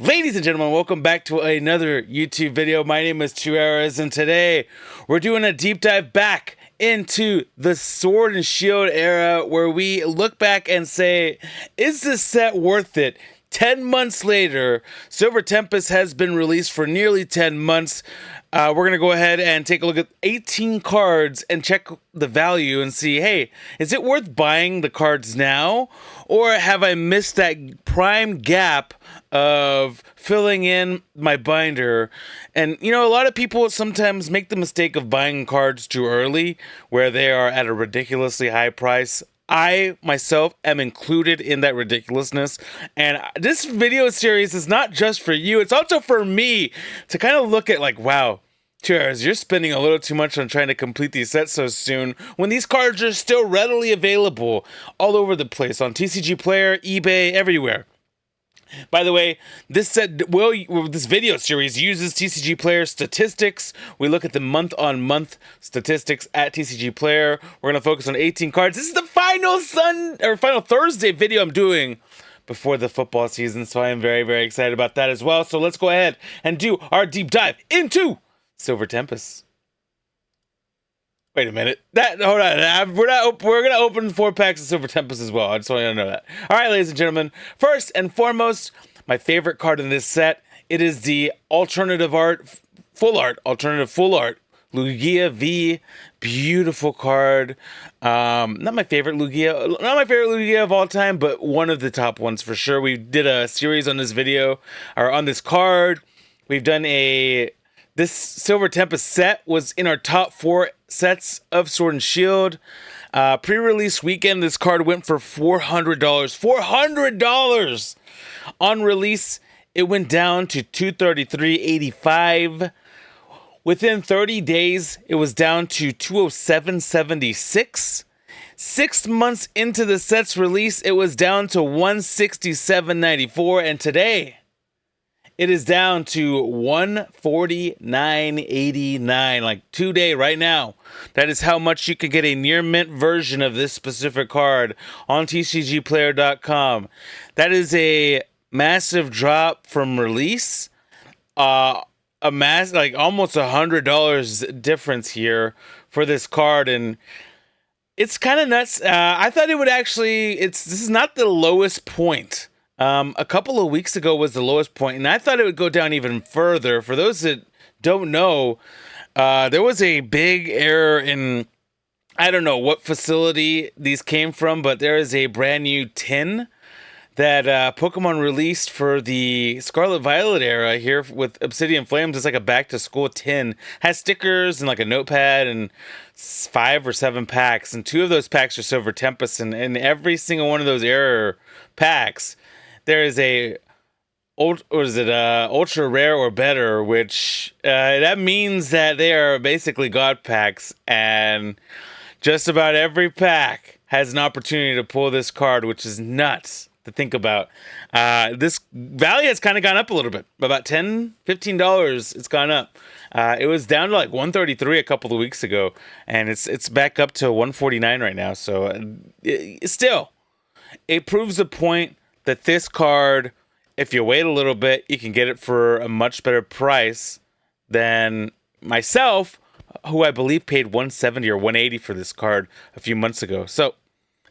Ladies and gentlemen, welcome back to another YouTube video. My name is Tueras, and today we're doing a deep dive back into the Sword and Shield era, where we look back and say, is this set worth it? 10 months later, Silver Tempest has been released for nearly 10 months. We're going to go ahead and take a look at 18 cards and check the value and see, hey, is it worth buying the cards now? Or have I missed that prime gap of filling in my binder? And, you know, a lot of people sometimes make the mistake of buying cards too early, where they are at a ridiculously high price. I, myself, am included in that ridiculousness. And this video series is not just for you, it's also for me to kind of look at like, wow, Cheers, you're spending a little too much on trying to complete these sets so soon when these cards are still readily available all over the place on TCG Player, eBay, everywhere. By the way, this video series uses TCG Player statistics. We look at the month-on-month statistics at TCG Player. We're going to focus on 18 cards. This is the final Thursday video I'm doing before the football season, so I am very, very excited about that as well. So let's go ahead and do our deep dive into Silver Tempest. Wait a minute. Hold on. We're gonna open 4 packs of Silver Tempest as well. I just want you to know that. All right, ladies and gentlemen. First and foremost, my favorite card in this set. It is the Alternative Art, Alternative Full Art, Lugia V. Beautiful card. Not my favorite Lugia of all time, but one of the top ones for sure. We did a series on this video, or on this card. We've done this Silver Tempest set was in our top 4 sets of Sword and Shield. Pre-release weekend, this card went for $400. $400! On release, it went down to $233.85. Within 30 days, it was down to $207.76. 6 months into the set's release, it was down to $167.94. And today, it is down to $149.89, like today, right now. That is how much you can get a near mint version of this specific card on TCGplayer.com. That is a massive drop from release. Almost $100 difference here for this card, and it's kind of nuts. I thought it would actually. This is not the lowest point. A couple of weeks ago was the lowest point, and I thought it would go down even further. For those that don't know, there was a big error in, I don't know what facility these came from, but there is a brand new tin that Pokemon released for the Scarlet Violet era here with Obsidian Flames. It's like a back-to-school tin. Has stickers and like a notepad and 5 or 7 packs, and 2 of those packs are Silver Tempest, and in every single one of those error packs, there is ultra rare or better, which that means that they are basically God packs, and just about every pack has an opportunity to pull this card, which is nuts to think about. This value has kind of gone up a little bit, about $10-15. It's gone up. It was down to like $133 a couple of weeks ago, and it's back up to $149 right now. So still, it proves the point that this card, if you wait a little bit, you can get it for a much better price than myself, who I believe paid $170 or $180 for this card a few months ago. So,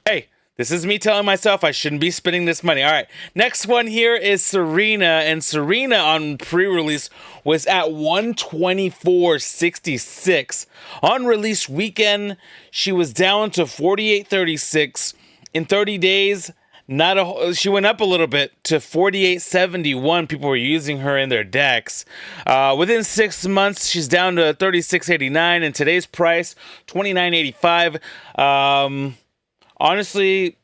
hey, this is me telling myself I shouldn't be spending this money. All right, next one here is Serena, and Serena on pre-release was at $124.66. On release weekend, she was down to $48.36. In 30 days, she went up a little bit to $48.71. People were using her in their decks. Within 6 months, she's down to $36.89, and today's price $29.85. Honestly,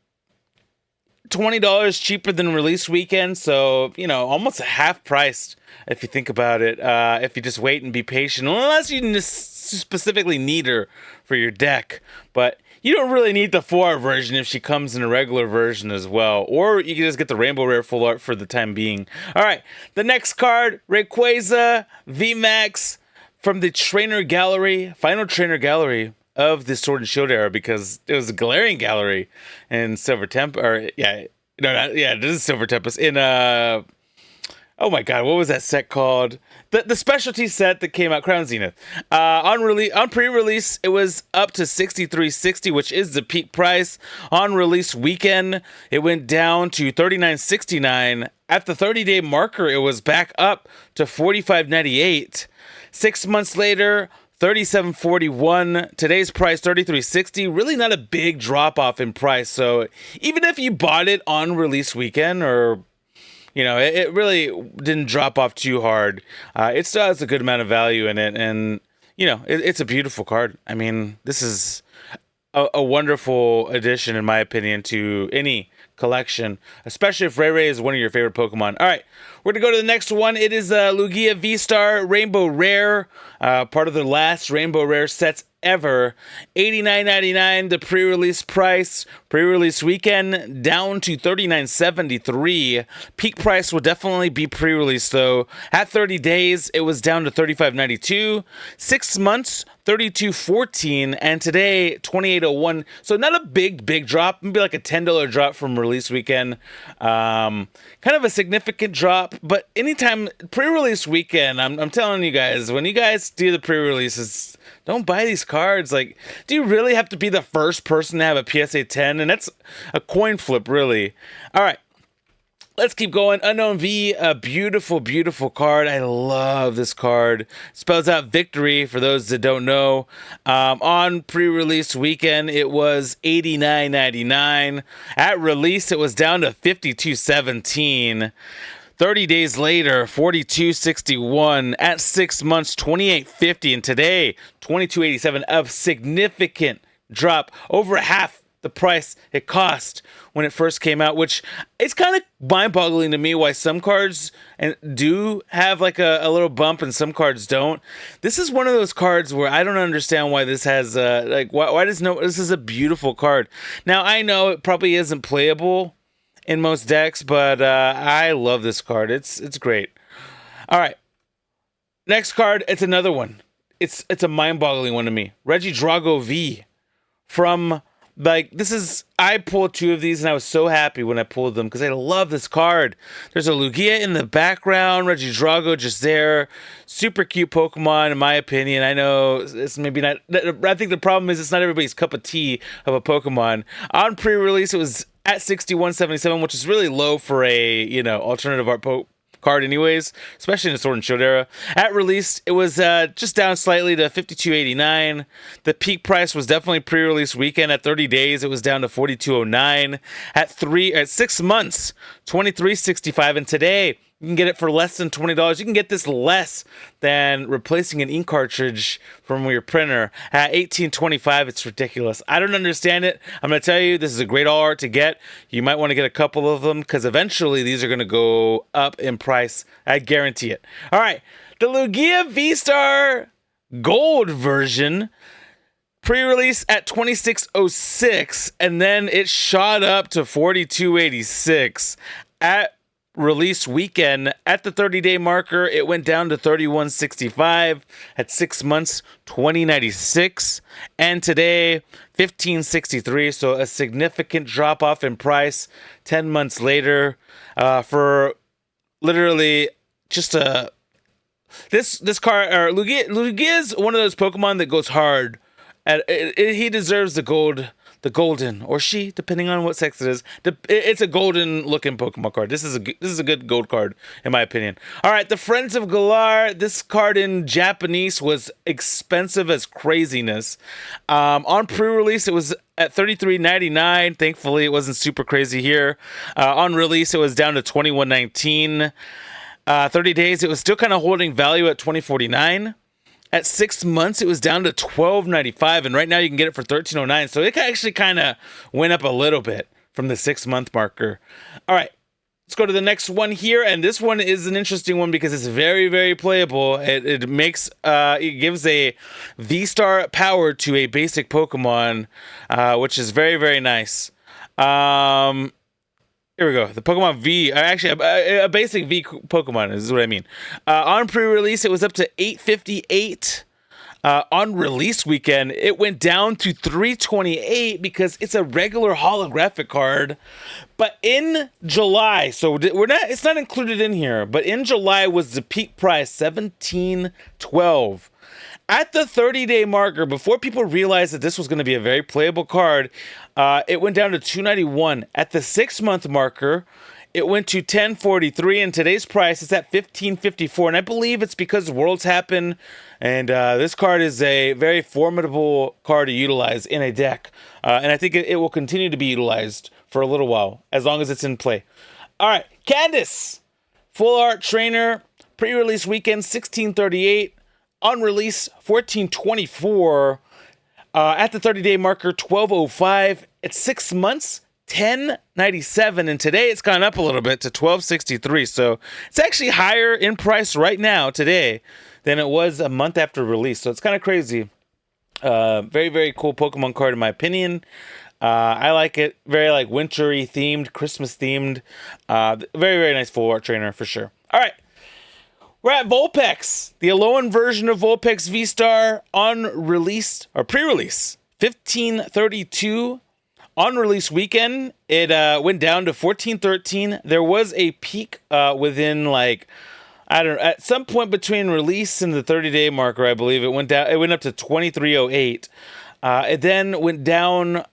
$20 cheaper than release weekend, so almost half priced if you think about it. If you just wait and be patient, unless you just specifically need her for your deck, but you don't really need the 4 version if she comes in a regular version as well. Or you can just get the Rainbow Rare Full Art for the time being. All right, the next card, Rayquaza VMAX from the Trainer Gallery, final Trainer Gallery of the Sword and Shield era, because it was a Galarian Gallery in Silver Tempest. This is Silver Tempest. In Oh my god, what was that set called? The specialty set that came out, Crown Zenith. On pre-release, it was up to 63.60, which is the peak price. On release weekend, it went down to 39.69. At the 30-day marker, it was back up to 45.98. 6 months later, 37.41. Today's price 33.60. Really not a big drop off in price. So even if you bought it on release weekend, or it really didn't drop off too hard. It still has a good amount of value in it, and it's a beautiful card. I mean, this is a wonderful addition, in my opinion, to any collection, especially if Ray is one of your favorite Pokemon. All right, we're gonna go to the next one. It is Lugia V Rainbow Rare, part of the last Rainbow Rare sets ever. $89.99 the pre-release price. Pre-release weekend down to $39.73. Peak price will definitely be pre-release though. At 30 days, it was down to $35.92. 6 months, $32.14, and today $28.01. So not a big drop. Maybe like a $10 drop from release weekend. Kind of a significant drop, but anytime pre-release weekend, I'm telling you guys, when you guys do the pre-releases, don't buy these cards. Like, do you really have to be the first person to have a PSA 10? And that's a coin flip, really. All right. Let's keep going. Unknown V, a beautiful, beautiful card. I love this card. Spells out victory for those that don't know. On pre-release weekend, it was $89.99. At release, it was down to $52.17. 30 days later, $42.61. At 6 months, $28.50. And today, $22.87. A significant drop, over half the price it cost when it first came out, which it's kind of mind-boggling to me why some cards do have like a little bump and some cards don't. This is one of those cards where I don't understand why this has why does no, this is a beautiful card. Now I know it probably isn't playable in most decks, but I love this card. It's great. All right, next card. It's another one. It's a mind-boggling one to me. Regidrago V from. I pulled two of these and I was so happy when I pulled them because I love this card. There's a Lugia in the background, Regidrago just there. Super cute Pokemon, in my opinion. I know it's maybe not. I think the problem is it's not everybody's cup of tea of a Pokemon. On pre-release, it was at 61.77, which is really low for a alternative art card anyways, especially in the Sword and Shield era. At release, it was just down slightly to $52.89. The peak price was definitely pre-release weekend. At 30 days, it was down to $42.09. At 6 months, $23.65. And today, you can get it for less than $20. You can get this less than replacing an ink cartridge from your printer at $18.25. It's ridiculous. I don't understand it. I'm going to tell you, this is a great all art to get. You might want to get a couple of them because eventually these are going to go up in price. I guarantee it. All right. The Lugia V-Star Gold version, pre-release at $26.06, and then it shot up to $42.86. At release weekend, at the 30-day marker, it went down to $31.65. At 6 months, $20.96, and today $15.63. So a significant drop off in price 10 months later, for literally just this card. Or Lugia is one of those Pokemon that goes hard. He deserves the golden, or she, depending on what sex it is. It's a golden looking Pokemon card. This is a good gold card, in my opinion. All right, the Friends of Galar. This card in Japanese was expensive as craziness. On pre-release, it was at $33.99. Thankfully, it wasn't super crazy here. On release, it was down to $21.19. 30 days, it was still kind of holding value at $20.49. At 6 months, it was down to $12.95, and right now you can get it for $13.09. So it actually kind of went up a little bit from the 6 month marker. All right, let's go to the next one here, and this one is an interesting one because it's very, very playable. It gives a V-Star power to a basic Pokemon, which is very, very nice. Here we go. The Pokemon V, actually a basic V Pokemon is what I mean. On pre-release, it was up to $8.58. On release weekend, it went down to 328 because it's a regular holographic card. But in July, so it's not included in here, but in July was the peak price, 1712. At the 30-day marker, before people realized that this was going to be a very playable card, it went down to 291. At the 6-month marker, it went to 1043, and today's price is at 1554. And I believe it's because Worlds happen, and this card is a very formidable card to utilize in a deck. And I think it will continue to be utilized for a little while, as long as it's in play. All right, Candace, full art trainer, pre-release weekend 1638, on release 1424, at the 30-day marker 1205. It's 6 months, 1097, and today it's gone up a little bit to 1263. So it's actually higher in price right now today than it was a month after release. So it's kind of crazy. Very, very cool Pokemon card in my opinion. I like it. Very like wintry themed, Christmas themed. Very, very nice full art trainer for sure. All right. We're at Vulpix, the Alolan version of Vulpix V-Star, on release or pre-release 1532. On release weekend, it went down to 1413. There was a peak within like, I don't know, at some point between release and the 30-day marker, I believe it went down. It went up to 2308. It then went down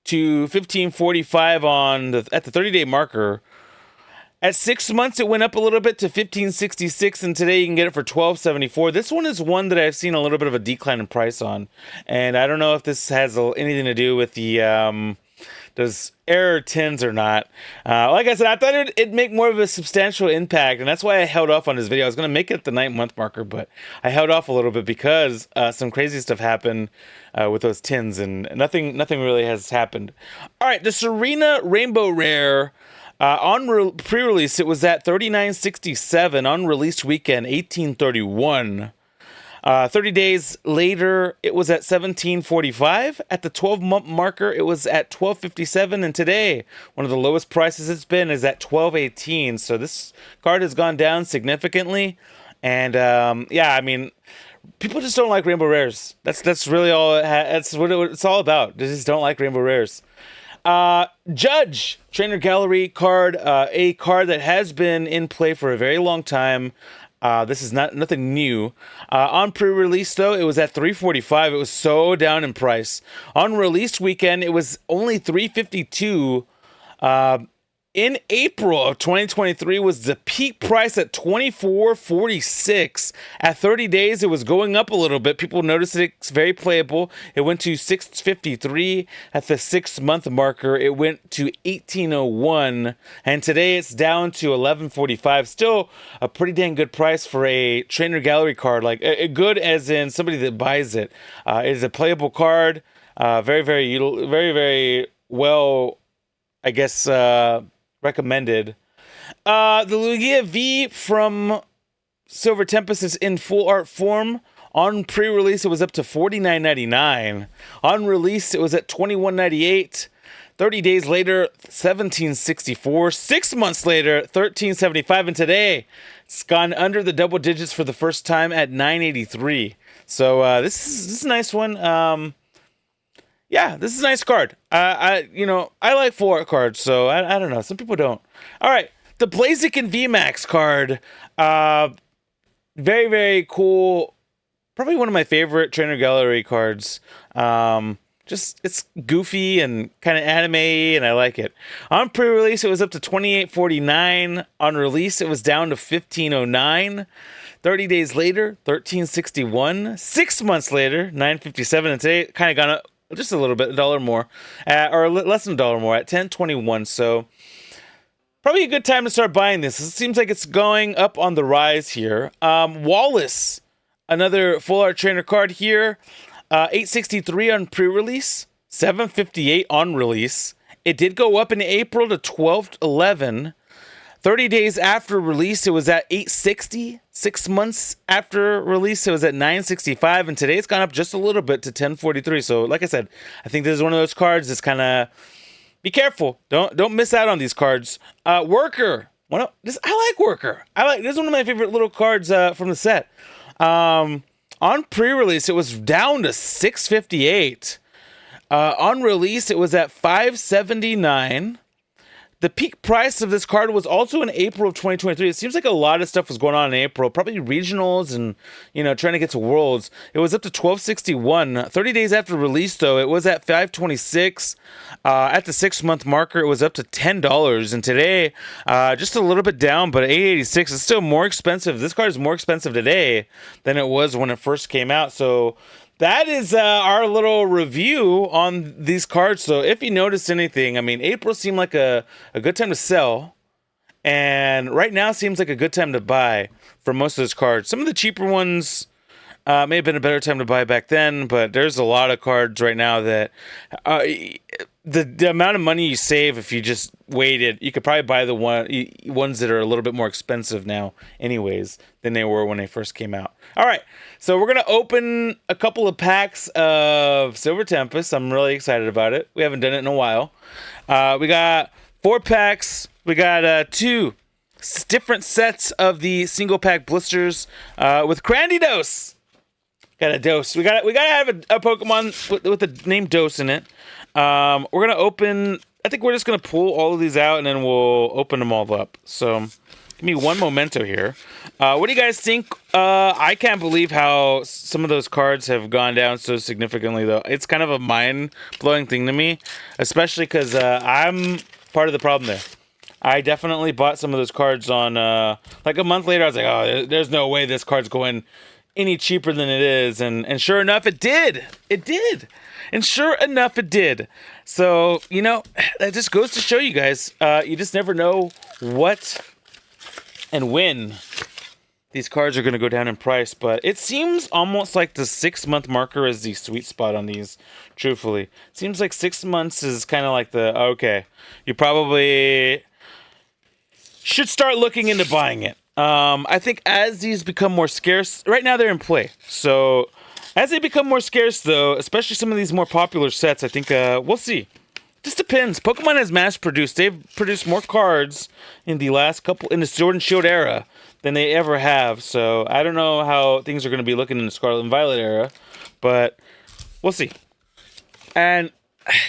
to 1545 at the 30-day marker. At 6 months, it went up a little bit to 1566, and today you can get it for 1274. This one is one that I've seen a little bit of a decline in price on, and I don't know if this has anything to do with the does error tins or not. Like I said, I thought it'd make more of a substantial impact, and that's why I held off on this video. I was going to make it the 9-month marker, but I held off a little bit because some crazy stuff happened with those tins, and nothing really has happened. All right, the Serena Rainbow Rare. On pre-release, it was at 3967. On release weekend, 1831. 30 days later, it was at 1745. At the 12-month marker, it was at 1257. And today, one of the lowest prices it's been is at 1218. So this card has gone down significantly. And yeah, I mean, people just don't like Rainbow Rares. That's really all. That's what it's all about. They just don't like Rainbow Rares. Judge Trainer Gallery card, a card that has been in play for a very long time. This is nothing new. On pre-release though, it was at 345. It was so down in price. On release weekend, it was only 352. In April of 2023 was the peak price at $24.46. At 30 days, it was going up a little bit. People noticed it's very playable. It went to $6.53. At the 6-month marker, it went to $18.01. And today it's down to $11.45. Still a pretty dang good price for a Trainer Gallery card. Like good as in somebody that buys it. It is a playable card. Very, very well, I guess, recommended. The Lugia V from Silver Tempest is in full art form. On pre-release, it was up to $49.99. On release, it was at $21.98. 30 days later, $17.64. 6 months later, $13.75. And today, it's gone under the double digits for the first time at $9.83. So this is a nice one. Yeah, this is a nice card. I like full art cards, so I don't know. Some people don't. All right, the Blaziken VMAX card. Very, very cool. Probably one of my favorite Trainer Gallery cards. Just it's goofy and kind of anime, and I like it. On pre-release, it was up to $28.49. On release, it was down to $15.09. 30 days later, $13.61. 6 months later, $9.57. And today, it kind of gone up just a little bit, $1 more, or less than $1 more at $10.21. So probably a good time to start buying this. It seems like it's going up on the rise here. Wallace, another full art trainer card here. $8.63 on pre-release, $7.58 on release. It did go up in April to $12.11. 30 days after release, it was at $8.60. 6 months after release, it was at $9.65. And today it's gone up just a little bit to $10.43. So like I said, I think this is one of those cards that's kind of, be careful. Don't miss out on these cards. Worker. I like Worker. This is one of my favorite little cards from the set. On On pre-release, it was down to $658. On release, it was at $579. The peak price of this card was also in April of 2023. It seems like a lot of stuff was going on in April, probably regionals and, trying to get to Worlds. It was up to $1261. 30 days after release, though, it was at $526. At the 6-month marker, it was up to $10. And today, just a little bit down, but $886 is still more expensive. This card is more expensive today than it was when it first came out. So that is our little review on these cards. So if you noticed anything, I mean, April seemed like a good time to sell. And right now seems like a good time to buy for most of those cards. Some of the cheaper ones may have been a better time to buy back then. But there's a lot of cards right now that the amount of money you save if you just waited, you could probably buy the ones that are a little bit more expensive now anyways than they were when they first came out. All right, so we're going to open a couple of packs of Silver Tempest. I'm really excited about it. We haven't done it in a while. We got 4 packs. We got 2 different sets of the single pack blisters with Crandy Dose. Got a dose. We got to have a Pokemon with the name Dose in it. We're going to open, I think we're just going to pull all of these out and then we'll open them all up. So give me one memento here. What do you guys think? I can't believe how some of those cards have gone down so significantly, though. It's kind of a mind-blowing thing to me, especially because I'm part of the problem there. I definitely bought some of those cards on, like a month later, I was like, oh, there's no way this card's going any cheaper than it is. And sure enough, it did. It did. And sure enough, it did. So, that just goes to show you guys, you just never know what and when these cards are going to go down in price. But it seems almost like the 6-month marker is the sweet spot on these, truthfully. It seems like 6 months is kind of like okay, you probably should start looking into buying it. I think as these become more scarce, right now they're in play. So as they become more scarce, though, especially some of these more popular sets, I think we'll see. Just depends. Pokemon has mass produced. They've produced more cards in the Sword and Shield era than they ever have. So I don't know how things are going to be looking in the Scarlet and Violet era, but we'll see. And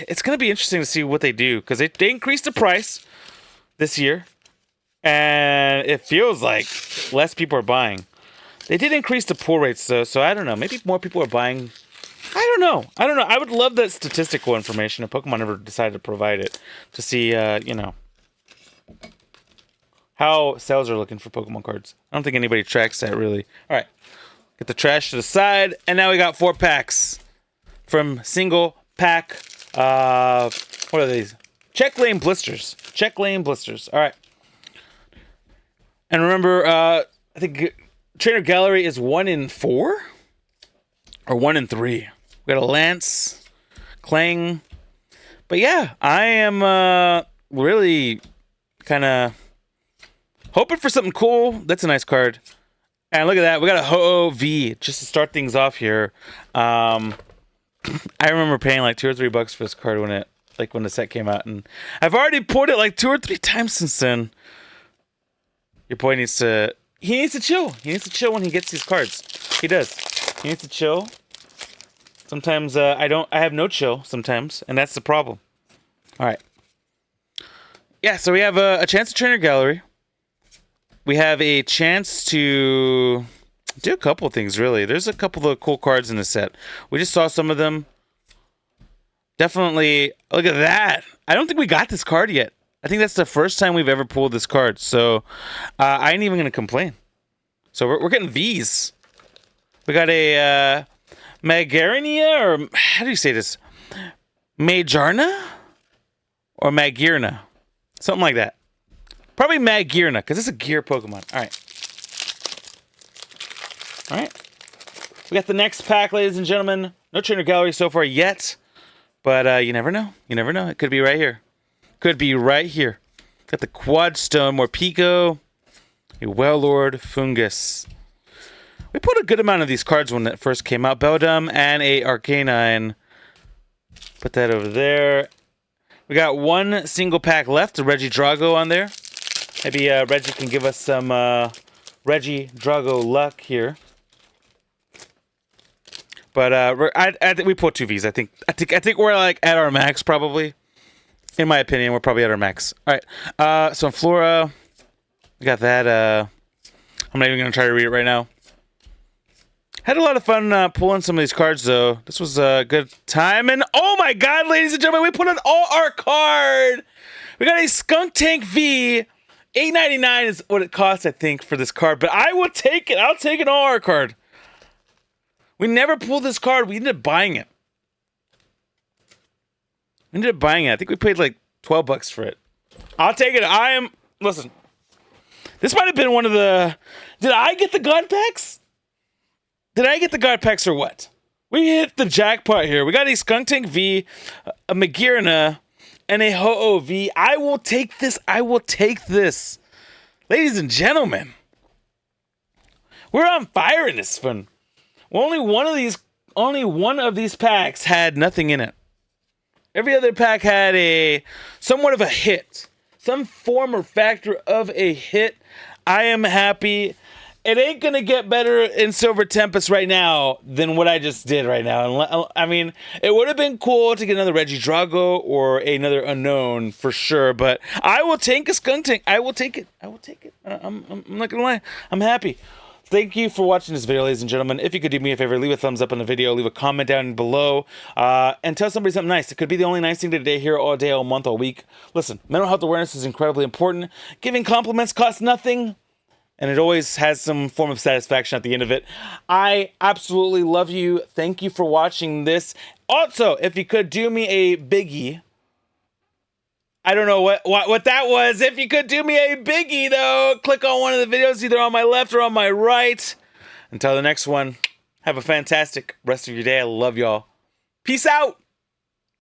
it's going to be interesting to see what they do because they increased the price this year, and it feels like less people are buying. They did increase the pull rates, though, so I don't know. Maybe more people are buying. I don't know. I would love that statistical information if Pokemon ever decided to provide it to see, how sales are looking for Pokemon cards. I don't think anybody tracks that, really. All right. Get the trash to the side. And now we got 4 packs from single pack. What are these? Check lane blisters. Check lane blisters. All right. And remember, I think Trainer Gallery is 1 in 4 or 1 in 3. We got a Lance, Clang. But yeah, I am really kind of hoping for something cool. That's a nice card. And look at that. We got a Ho-Oh V just to start things off here. I remember paying like $2 or $3 for this card when the set came out. And I've already pulled it like 2 or 3 times since then. Your boy needs to chill. He needs to chill when he gets these cards. He does. He needs to chill. Sometimes I have no chill sometimes, and that's the problem. All right. Yeah, so we have a chance to Trainer Gallery. We have a chance to do a couple of things, really. There's a couple of cool cards in the set. We just saw some of them. Definitely, look at that. I don't think we got this card yet. I think that's the first time we've ever pulled this card, so I ain't even going to complain. So we're getting Vs. We got a Magarnia, or how do you say this? Magarna? Or Magirna? Something like that. Probably Magirna, because it's a gear Pokemon. All right. All right. We got the next pack, ladies and gentlemen. No Trainer Gallery so far yet, but you never know. You never know. It could be right here. Could be right here. Got the Quad Stone, Morpeko, a Wailord, Fungus. We put a good amount of these cards when that first came out. Beldum and a Arcanine. Put that over there. We got 1 single pack left. A Regidrago on there. Maybe Reggie can give us some Regidrago luck here. But I think we pulled 2 Vs. I think we're like at our max probably. In my opinion, we're probably at our max. All right. So in Flora, we got that. I'm not even gonna try to read it right now. Had a lot of fun pulling some of these cards though. This was a good time. And oh my God, ladies and gentlemen, we put an all art card. We got a Skunk Tank V. $8.99 is what it costs, I think, for this card. But I will take it. I'll take an all art card. We never pulled this card. We ended up buying it. I think we paid like $12 for it. I'll take it. Listen. This might have been one of the... Did I get the God packs? Did I get the God packs or what? We hit the jackpot here. We got a Skunk Tank V, a Magirna, and a Ho-Oh V. I will take this. Ladies and gentlemen. We're on fire in this one. Only one of these packs had nothing in it. Every other pack had somewhat of a hit. Some form or factor of a hit. I am happy. It ain't going to get better in Silver Tempest right now than what I just did right now. I mean, it would have been cool to get another Regidrago or another Unknown for sure, but I will take a Skunk Tank. I will take it. I'm not going to lie. I'm happy. Thank you for watching this video, ladies and gentlemen. If you could do me a favor, leave a thumbs up on the video, leave a comment down below, and tell somebody something nice. It could be the only nice thing today, here, all day, all month, all week. Listen, mental health awareness is incredibly important. Giving compliments costs nothing, and it always has some form of satisfaction at the end of it. I absolutely love you. Thank you for watching this. Also, if you could do me a biggie, I don't know what that was. If you could do me a biggie, though, click on one of the videos, either on my left or on my right. Until the next one, have a fantastic rest of your day. I love y'all. Peace out.